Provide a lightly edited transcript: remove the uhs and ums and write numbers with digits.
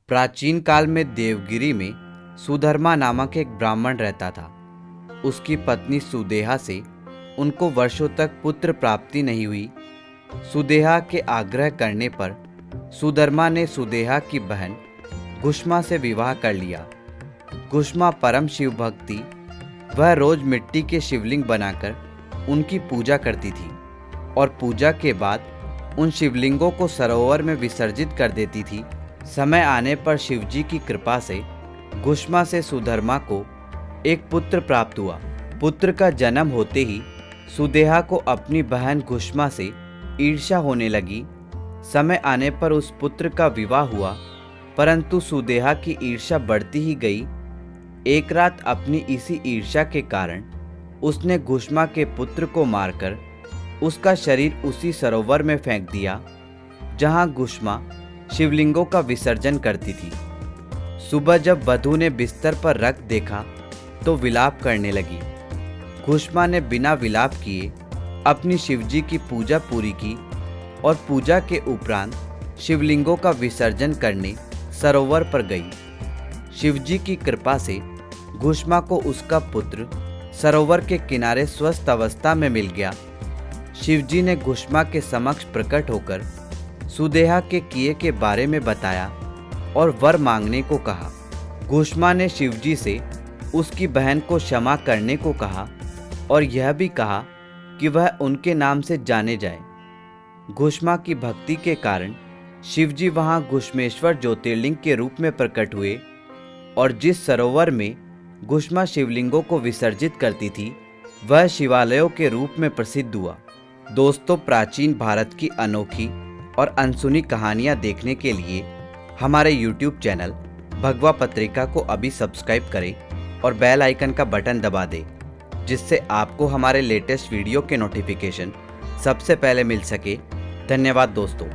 प्राचीन काल में देवगिरी में सुधर्मा नामक एक ब्राह्मण रहता था। उसकी पत्नी सुदेहा से उनको वर्षों तक पुत्र प्राप्ति नहीं हुई। सुदेहा के आग्रह करने पर सुधर्मा ने सुदेहा की बहन घुष्मा से विवाह कर लिया। घुष्मा परम शिव भक्ति, वह रोज मिट्टी के शिवलिंग बनाकर उनकी पूजा करती थी और पूजा के बाद उन शिवलिंगों को सरोवर में विसर्जित कर देती थी। समय आने पर शिवजी की कृपा से घुष्मा से सुधर्मा को एक पुत्र प्राप्त हुआ। पुत्र का जन्म होते ही सुदेहा को अपनी बहन घुष्मा से ईर्ष्या होने लगी। समय आने पर उस पुत्र का विवाह हुआ, परंतु सुदेहा की ईर्ष्या बढ़ती ही गई। एक रात अपनी इसी ईर्ष्या के कारण उसने घुष्मा के पुत्र को मारकर उसका शरीर उसी सरोवर में फेंक दिया जहां घुष्मा शिवलिंगों का विसर्जन करती थी। सुबह जब वधू ने बिस्तर पर रख देखा तो विलाप करने लगी। घुष्मा ने बिना विलाप किए अपनी शिवजी की पूजा पूरी की और पूजा के उपरांत शिवलिंगों का विसर्जन करने सरोवर पर गई। शिवजी की कृपा से घुष्मा को उसका पुत्र सरोवर के किनारे स्वस्थ अवस्था में मिल गया। शिवजी ने घुष्मा के समक्ष प्रकट होकर सुदेहा के किए के बारे में बताया और वर मांगने को कहा। घुष्मा ने शिवजी से उसकी बहन को क्षमा करने को कहा और यह भी कहा कि वह उनके नाम से जाने जाए। घुष्मा की भक्ति के कारण शिवजी वहां घुष्मेश्वर ज्योतिर्लिंग के रूप में प्रकट हुए और जिस सरोवर में घुष्मा शिवलिंगों को विसर्जित करती थी वह शिवालयों के रूप में प्रसिद्ध हुआ। दोस्तों, प्राचीन भारत की अनोखी और अनसुनी कहानियां देखने के लिए हमारे YouTube चैनल भगवा पत्रिका को अभी सब्सक्राइब करें और बेल आइकन का बटन दबा दें, जिससे आपको हमारे लेटेस्ट वीडियो के नोटिफिकेशन सबसे पहले मिल सके। धन्यवाद दोस्तों।